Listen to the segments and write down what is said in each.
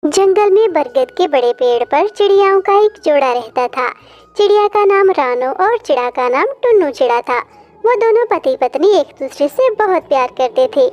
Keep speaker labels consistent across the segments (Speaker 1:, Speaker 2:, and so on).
Speaker 1: जंगल में बरगद के बड़े पेड़ पर चिड़ियाओं का एक जोड़ा रहता था। चिड़िया का नाम रानो और चिड़ा का नाम टुन्नू चिड़ा था। वो दोनों पति पत्नी एक दूसरे से बहुत प्यार करते थे।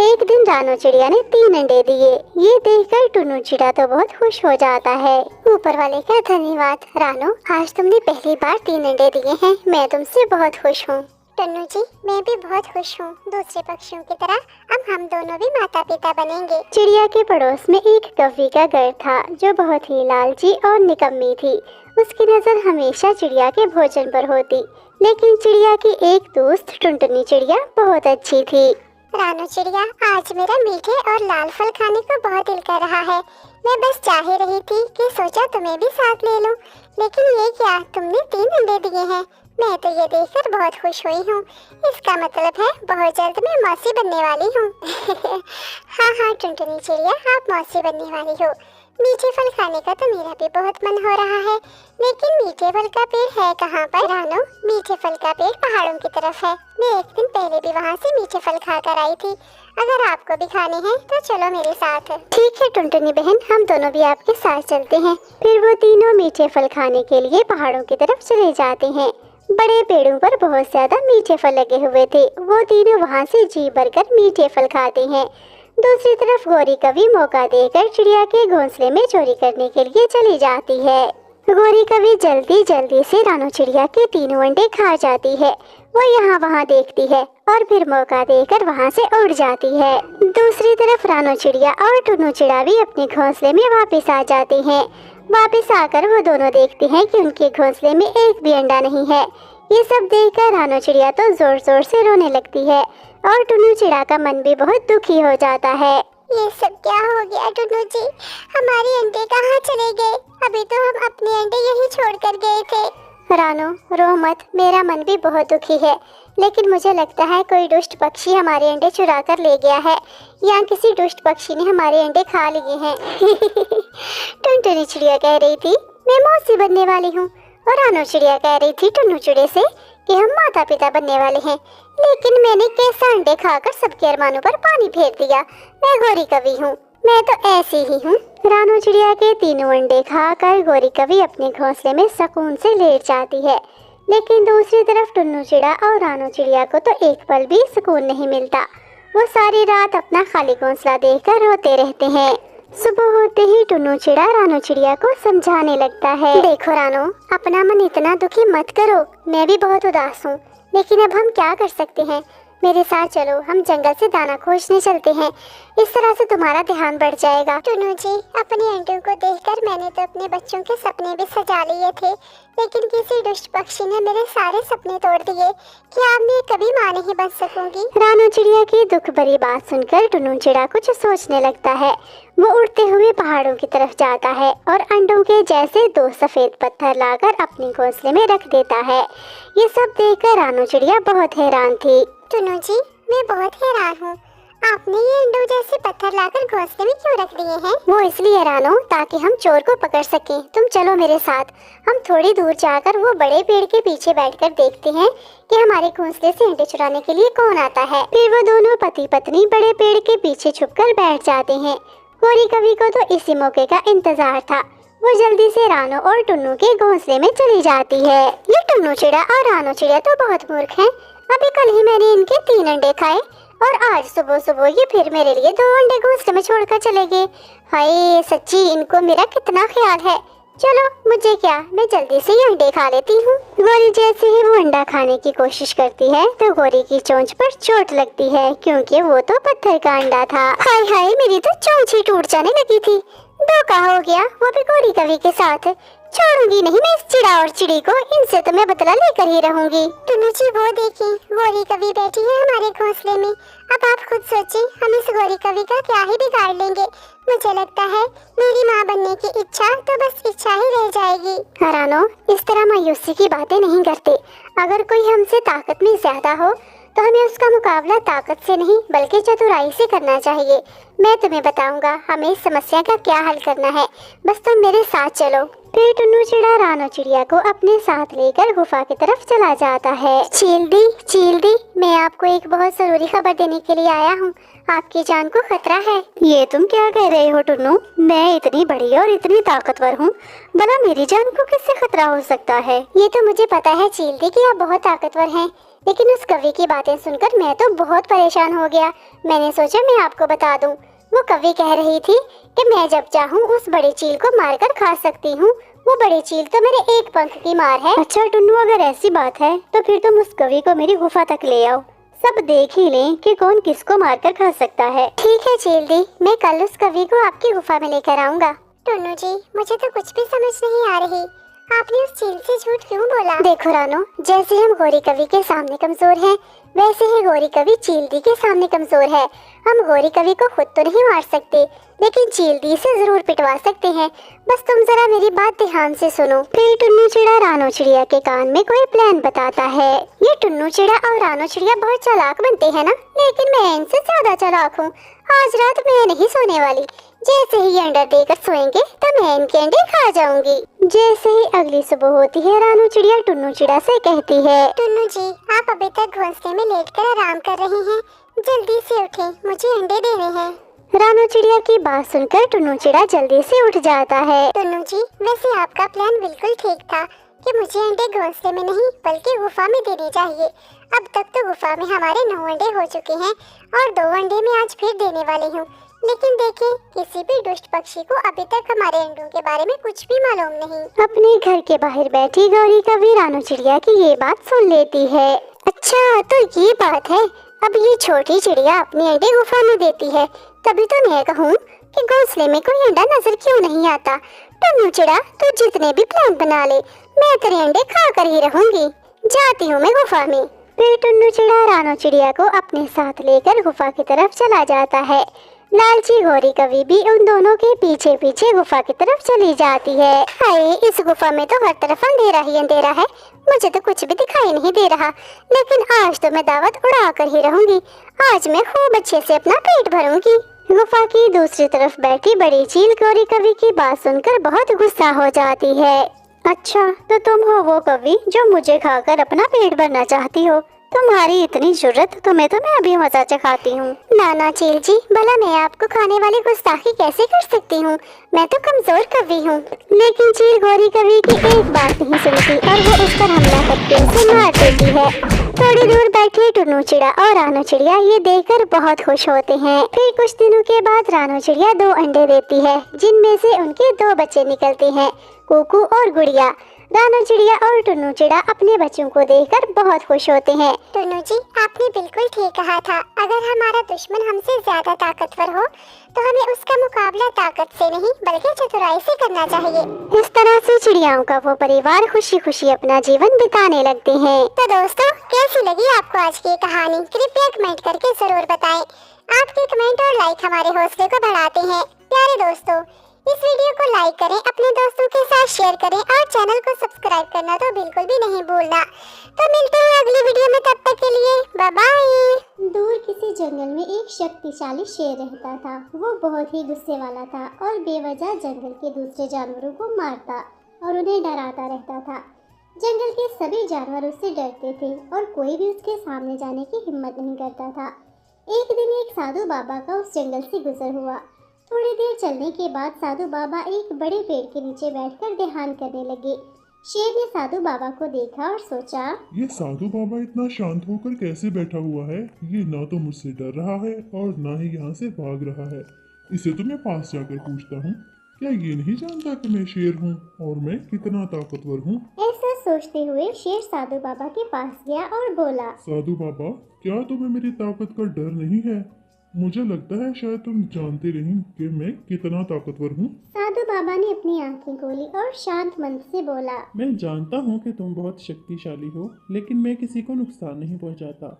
Speaker 1: एक दिन रानो चिड़िया ने 3 अंडे दिए। ये देखकर टुन्नू चिड़ा तो बहुत खुश हो जाता है। ऊपर वाले का धन्यवाद रानो, आज तुमने पहली बार 3 अंडे दिए हैं। मैं तुमसे बहुत खुश हूँ।
Speaker 2: टन्नू जी, मैं भी बहुत खुश हूँ। दूसरे पक्षियों की तरह अब हम दोनों भी माता पिता बनेंगे।
Speaker 1: चिड़िया के पड़ोस में एक कौवी का घर था जो बहुत ही लालची और निकम्मी थी। उसकी नजर हमेशा चिड़िया के भोजन पर होती, लेकिन चिड़िया की एक दोस्त टुनटुनी चिड़िया बहुत अच्छी थी।
Speaker 2: रानो चिड़िया, आज मेरा मीठे और लाल फल खाने को बहुत दिल कर रहा है। मैं बस चाह ही रही थी कि सोचा तुम्हें भी साथ ले लूं, लेकिन ये क्या, तुमने 3 अंडे दिए हैं। मैं तो ये देखकर बहुत खुश हुई हूँ। इसका मतलब है बहुत जल्द मैं मौसी बनने वाली हूँ। हाँ, टुनटुनी चिड़िया, आप मौसी बनने वाली हो। मीठे फल खाने का तो मेरा भी बहुत मन हो रहा है, लेकिन मीठे फल का पेड़ है कहाँ पर? रानो, मीठे फल का पेड़ पहाड़ों की तरफ है। मैं एक दिन पहले भी वहाँ से मीठे फल खाकर आई थी। अगर आपको भी खाने हैं तो चलो मेरे साथ।
Speaker 1: ठीक है टुनटुनी बहन, हम दोनों भी आपके साथ चलते हैं। फिर वो तीनों मीठे फल खाने के लिए पहाड़ों की तरफ चले जाते हैं। बड़े पेड़ों पर बहुत ज्यादा मीठे फल लगे हुए थे। वो तीनों वहाँ से जी भरकर मीठे फल खाते हैं। दूसरी तरफ गौरी कभी मौका देकर चिड़िया के घोंसले में चोरी करने के लिए चली जाती है। गौरी कभी जल्दी जल्दी से रानो चिड़िया के 3 अंडे खा जाती है। वो यहाँ वहाँ देखती है और फिर मौका देकर वहाँ से उड़ जाती है। दूसरी तरफ रानो चिड़िया और टुन्नू चिड़ा भी अपने घोंसले में वापस आ जाते हैं। वापस आकर वो दोनों देखते हैं कि उनके घोंसले में एक भी अंडा नहीं है। ये सब देखकर रानो चिड़िया तो जोर जोर से रोने लगती है और टुन्नू चिड़ा का मन भी बहुत दुखी हो जाता है।
Speaker 2: ये सब क्या हो गया टुन्नू जी? हमारे अंडे कहाँ चले गए? अभी तो हम अपने अंडे यहीं छोड़कर गए थे।
Speaker 1: रानो, रो मत, मेरा मन भी बहुत दुखी है, लेकिन मुझे लगता है कोई दुष्ट पक्षी हमारे अंडे चुरा कर ले गया है, या किसी दुष्ट पक्षी ने हमारे अंडे खा लिए हैं। टुनटुनी चिड़िया कह रही थी मैं मौसी बनने वाली हूँ, और रानो चिड़िया कह रही थी टुन्नू चिड़े से कि हम माता पिता बनने वाले हैं। लेकिन मैंने कैसा अंडे खाकर सबके अरमानों पर पानी फेर दिया। मैं गौरी कवि हूँ, मैं तो ऐसी ही हूँ। रानो चिड़िया के 3 अंडे खाकर गौरी कवि अपने घोंसले में सुकून से लेट जाती है, लेकिन दूसरी तरफ टुन्नू चिड़ा और रानो चिड़िया को तो एक पल भी सुकून नहीं मिलता। वो सारी रात अपना खाली घोंसला देखकर रोते रहते हैं। सुबह होते ही टुन्नू चिड़ा रानो चिड़िया को समझाने लगता है, देखो रानो, अपना मन इतना दुखी मत करो। मैं भी बहुत उदास हूँ, लेकिन अब हम क्या कर सकते हैं। मेरे साथ चलो, हम जंगल से दाना खोजने चलते हैं। इस तरह से तुम्हारा ध्यान बढ़ जाएगा।
Speaker 2: टुन्नू जी, अपने अंडों को देखकर मैंने तो अपने बच्चों के सपने भी सजा लिए थे, लेकिन किसी दुष्ट पक्षी ने मेरे सारे सपने तोड़ दिए। क्या अब मैं कभी माँ नहीं बन सकूंगी?
Speaker 1: रानो चिड़िया की दुख भरी बात सुनकर टुन्नू चिड़ा कुछ सोचने लगता है। वो उड़ते हुए पहाड़ों की तरफ जाता है और अंडों के जैसे 2 सफेद पत्थर लाकर अपने घोंसले में रख देता है। ये सब देखकर रानो चिड़िया बहुत हैरान थी।
Speaker 2: टुन्नू जी, मैं बहुत हैरान हूँ। आपने ये अंडों जैसे पत्थर लाकर घोंसले में क्यों रख दिए हैं?
Speaker 1: वो इसलिए रानो, ताकि हम चोर को पकड़ सकें। तुम चलो मेरे साथ। हम थोड़ी दूर जाकर वो बड़े पेड़ के पीछे बैठकर देखते हैं कि हमारे घोंसले से अंडे चुराने के लिए कौन आता है। फिर वो दोनों पति पत्नी बड़े पेड़ के पीछे छुपकर बैठ जाते हैं। गौरी कवि को तो इसी मौके का इंतजार था। वो जल्दी से रानो और टुन्नू के घोंसले में चली जाती है। ये टुन्नू चिड़ा और रानो चिड़िया तो बहुत मूर्ख हैं। अभी कल ही मैंने इनके 3 अंडे खाए और आज सुबह सुबह ये फिर मेरे लिए 2 अंडे घोंसले में छोड़कर चले गए। हाय, सच्ची इनको मेरा कितना ख्याल है। चलो, मुझे क्या, मैं जल्दी से ये अंडे खा लेती हूँ। गौरी जैसे ही वो अंडा खाने की कोशिश करती है तो गौरी की चोंच पर चोट लगती है, क्योंकि वो तो पत्थर का अंडा था। हाय हाय, मेरी तो चोंच ही टूट जाने लगी थी। धोखा हो गया, वो भी गौरी कवि के साथ। छोड़ूंगी नहीं मैं इस चिड़ा और चिड़ी को, इनसे तो मैं बदला लेकर ही रहूंगी।
Speaker 2: टुन्नू जी, वो देखिए, गौरी कवि बैठी है हमारे घोंसले में। अब आप खुद सोचिए, हम इस गौरी कवि का क्या ही बिगाड़ लेंगे। मुझे लगता है मेरी माँ बनने की इच्छा तो बस इच्छा ही रह जाएगी।
Speaker 1: रानो, इस तरह मायूसी की बातें नहीं करते। अगर कोई हमसे ताकत में ज्यादा हो तो हमें उसका मुकाबला ताकत से नहीं बल्कि चतुराई से करना चाहिए। मैं तुम्हें बताऊंगा हमें इस समस्या का क्या हल करना है, बस तुम मेरे साथ चलो। फिर टुन्नू चिड़ा रानो चिड़िया को अपने साथ लेकर गुफा की तरफ चला जाता है। चील दी, मैं आपको एक बहुत जरूरी खबर देने के लिए आया हूँ। आपकी जान को खतरा है। ये तुम क्या कह रहे हो टुन्नू? मैं इतनी बड़ी और इतनी ताकतवर हूँ, भला मेरी जान को किससे खतरा हो सकता है? ये तो मुझे पता है चीलती कि आप बहुत ताकतवर हैं, लेकिन उस कवि की बातें सुनकर मैं तो बहुत परेशान हो गया। मैंने सोचा मैं आपको बता दूं। वो कवि कह रही थी कि मैं जब चाहूँ उस बड़ी चील को मारकर खा सकती हूँ। वो बड़ी चील तो मेरे एक पंख की मार है। अच्छा टुन्नू, अगर ऐसी बात है तो फिर तुम उस कवि को मेरी गुफा तक ले आओ, सब देख ही लें कि कौन किसको मारकर खा सकता है। ठीक है चील दी, मैं कल उस कवि को आपकी गुफा में लेकर आऊंगा।
Speaker 2: टुन्नू जी, मुझे तो कुछ भी समझ नहीं आ रही, आपने उस चील से झूठ क्यों बोला?
Speaker 1: देखो रानो, जैसे हम गौरी कवि के सामने कमजोर हैं, वैसे ही गौरी कवि चीलदी के सामने कमजोर है। हम गौरी कवि को खुद तो नहीं मार सकते, लेकिन चीलदी से जरूर पिटवा सकते हैं। बस तुम जरा मेरी बात ध्यान से सुनो। फिर टुन्नू चिड़ा रानो चिड़िया के कान में कोई प्लान बताता है। ये टुन्नू चिड़ा और रानो चिड़िया बहुत चालाक बनते हैं ना, लेकिन मैं इनसे ज्यादा चालाक हूँ। आज रात मैं नहीं सोने वाली। जैसे ही अंडा देकर सोएंगे तो मैं इनके अंडे खा जाऊंगी। जैसे ही अगली सुबह होती है, रानो चिड़िया टुन्नू चिड़ा से कहती है,
Speaker 2: टुन्नू जी, आप अभी तक घोंसले में लेटकर आराम कर रहे हैं, जल्दी से उठें, मुझे अंडे देने हैं।
Speaker 1: रानो चिड़िया की बात सुनकर टुन्नू चिड़ा जल्दी से उठ जाता है।
Speaker 2: टुन्नू जी, वैसे आपका प्लान बिल्कुल ठीक था कि मुझे अंडे घोंसले में नहीं बल्कि गुफा में देने चाहिए। अब तक तो गुफा में हमारे 9 अंडे हो चुके हैं और 2 अंडे मैं आज फिर देने वाली हूँ। लेकिन देखें, किसी भी दुष्ट पक्षी को अभी तक हमारे अंडों के बारे में कुछ भी मालूम नहीं।
Speaker 1: अपने घर के बाहर बैठी गौरी कवि रानो चिड़िया की ये बात सुन लेती है। अच्छा तो ये बात है, अब ये छोटी चिड़िया अपने अंडे गुफा में देती है, तभी तो मैं कहूँ कि घोंसले में कोई अंडा नजर क्यों नहीं आता। टुन्नू चिड़ा, तू जितने भी प्लान बना ले, मैं तेरे अंडे खा कर ही रहूंगी। जाती हूँ मैं गुफा में। फिर टुन्नू चिड़ा रानो चिड़िया को अपने साथ लेकर गुफा की तरफ चला जाता है। लालची गौरी कवि भी उन दोनों के पीछे पीछे गुफा की तरफ चली जाती है। हाय, इस गुफा में तो हर तरफ अंधेरा ही अंधेरा है, मुझे तो कुछ भी दिखाई नहीं दे रहा। लेकिन आज तो मैं दावत उड़ा कर ही रहूंगी। आज मैं खूब अच्छे से अपना पेट भरूंगी। गुफा की दूसरी तरफ बैठी बड़ी चील गौरी कवि की बात सुनकर बहुत गुस्सा हो जाती है। अच्छा तो तुम हो वो कवि जो मुझे खाकर अपना पेट भरना चाहती हो? तुम्हारी इतनी जुर्रत, तुम्हें तो मैं अभी मजा चखाती हूँ। नाना चील जी, भला मैं आपको खाने वाली गुस्ताखी कैसे कर सकती हूँ? मैं तो कमजोर कवि हूँ। लेकिन चील गौरी कवि की एक बात नहीं सुनती और वो उस पर हमला करके उसे मार देती है। थोड़ी दूर बैठे टुन्नू चिड़ा और रानो चिड़िया ये देखकर बहुत खुश होते हैं। फिर कुछ दिनों के बाद रानो चिड़िया 2 अंडे देती है, जिनमें से उनके 2 बच्चे निकलते हैं, कुकू और गुड़िया। रानो चिड़िया और टुन्नू चिड़ा अपने बच्चों को देखकर बहुत खुश होते हैं।
Speaker 2: टुन्नू जी, आपने बिल्कुल ठीक कहा था, अगर हमारा दुश्मन हमसे ज्यादा ताकतवर हो तो हमें उसका मुकाबला ताकत से नहीं बल्कि चतुराई से करना चाहिए।
Speaker 1: इस तरह से चिड़ियाओं का वो परिवार खुशी खुशी अपना जीवन बिताने लगते हैं।
Speaker 2: तो दोस्तों, कैसी लगी आपको आज की कहानी? कृपया कमेंट करके जरूर बताएं। आपके कमेंट और लाइक हमारे हौसले को बढ़ाते हैं। प्यारे दोस्तों, इस वीडियो को लाइक करें, अपने दोस्तों के साथ शेयर करें और चैनल को सब्सक्राइब करना तो बिल्कुल भी नहीं भूलना। तो मिलते हैं अगली वीडियो में, तब तक के लिए बाय बाय।
Speaker 1: दूर किसी जंगल में एक शक्तिशाली शेर रहता था। वो बहुत ही गुस्से वाला था और बेवजह जंगल के दूसरे जानवरों को मारता और उन्हें डराता रहता था। जंगल के सभी जानवर उससे डरते थे और कोई भी उसके सामने जाने की हिम्मत नहीं करता था। एक दिन एक साधु बाबा का उस जंगल से गुजर हुआ। थोड़ी देर चलने के बाद साधु बाबा एक बड़े पेड़ के नीचे बैठकर ध्यान करने लगे। शेर ने साधु बाबा को देखा और सोचा,
Speaker 3: ये साधु बाबा इतना शांत होकर कैसे बैठा हुआ है? ये ना तो मुझसे डर रहा है और ना ही यहाँ से भाग रहा है। इसे तो मैं पास जाकर पूछता हूँ, क्या ये नहीं जानता कि मैं शेर हूँ और मैं कितना ताकतवर हूँ?
Speaker 1: ऐसा सोचते हुए शेर साधु बाबा के पास गया और बोला,
Speaker 3: साधु बाबा, क्या तुम्हें मेरी ताकत का डर नहीं है? मुझे लगता है शायद तुम जानते नहीं कि मैं कितना ताकतवर हूँ।
Speaker 1: साधु बाबा ने अपनी आंखें खोली और शांत मन से बोला,
Speaker 3: मैं जानता हूँ कि तुम बहुत शक्तिशाली हो, लेकिन मैं किसी को नुकसान नहीं पहुँचाता,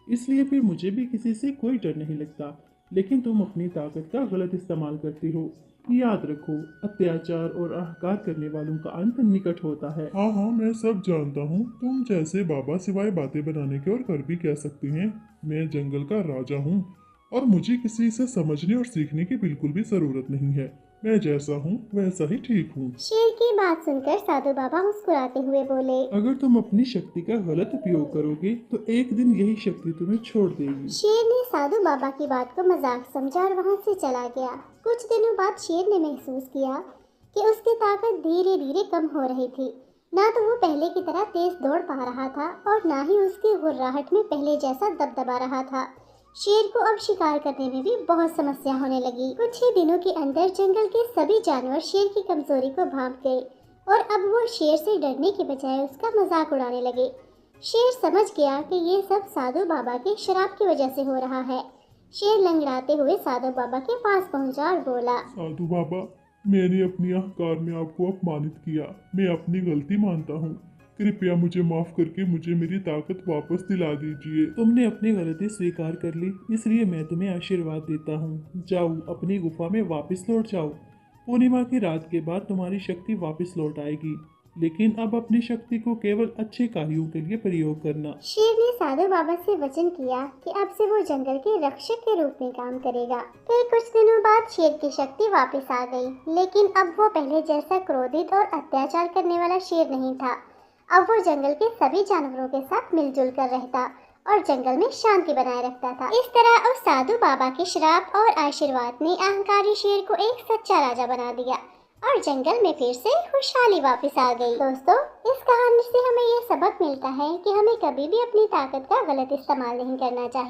Speaker 3: इसलिए फिर मुझे भी किसी से कोई डर नहीं लगता। लेकिन तुम अपनी ताकत का गलत इस्तेमाल करती हो। याद रखो, अत्याचार और अहंकार करने वालों का अंत निकट होता है। हाँ हाँ, मैं सब जानता हूँ। तुम जैसे बाबा सिवाय बातें बनाने के और कर भी कह सकती हैं। मैं जंगल का राजा हूँ और मुझे किसी से समझने और सीखने की बिल्कुल भी जरूरत नहीं है। मैं जैसा हूँ वैसा ही ठीक हूँ।
Speaker 1: शेर की बात सुनकर साधु बाबा मुस्कुराते हुए बोले।
Speaker 3: अगर तुम अपनी शक्ति का गलत उपयोग करोगे तो एक दिन यही शक्ति तुम्हें छोड़ देगी।
Speaker 1: शेर ने साधु बाबा की बात को मजाक समझा और वहाँ से चला गया। कुछ दिनों बाद शेर ने महसूस किया कि उसकी ताकत धीरे धीरे कम हो रही थी। ना तो वो पहले की तरह तेज दौड़ पा रहा था और ना ही उसकी गुर्राहट में पहले जैसा दबदबा रहा था। शेर को अब शिकार करने में भी बहुत समस्या होने लगी। कुछ ही दिनों के अंदर जंगल के सभी जानवर शेर की कमजोरी को भांप गए और अब वो शेर से डरने के बजाय उसका मजाक उड़ाने लगे। शेर समझ गया कि ये सब साधु बाबा के शराब की वजह से हो रहा है। शेर लंगड़ाते हुए साधु बाबा के पास पहुंचा और बोला।
Speaker 3: साधु बाबा, मैंने अपनी अहंकार में आपको अपमानित किया। मैं अपनी गलती मानता हूँ। कृपया मुझे माफ करके मुझे मेरी ताकत वापस दिला दीजिए। तुमने अपनी गलती स्वीकार कर ली, इसलिए मैं तुम्हें आशीर्वाद देता हूँ। जाओ, अपनी गुफा में वापस लौट जाओ। पूर्णिमा की रात के बाद तुम्हारी शक्ति वापस लौट आएगी, लेकिन अब अपनी शक्ति को केवल अच्छे कार्यों के लिए प्रयोग करना।
Speaker 1: शेर ने साधु बाबा से वचन किया कि अब से वो जंगल के रक्षक के रूप में काम करेगा। फिर कुछ दिनों बाद शेर की शक्ति वापस आ गई, लेकिन अब वो पहले जैसा क्रोधित और अत्याचार करने वाला शेर नहीं था। अब वो जंगल के सभी जानवरों के साथ मिलजुल कर रहता और जंगल में शांति बनाए रखता था। इस तरह उस साधु बाबा के श्राप और आशीर्वाद ने अहंकारी शेर को एक सच्चा राजा बना दिया और जंगल में फिर से खुशहाली वापस आ गई। दोस्तों, इस कहानी से हमें ये सबक मिलता है कि हमें कभी भी अपनी ताकत का गलत इस्तेमाल नहीं करना चाहिए।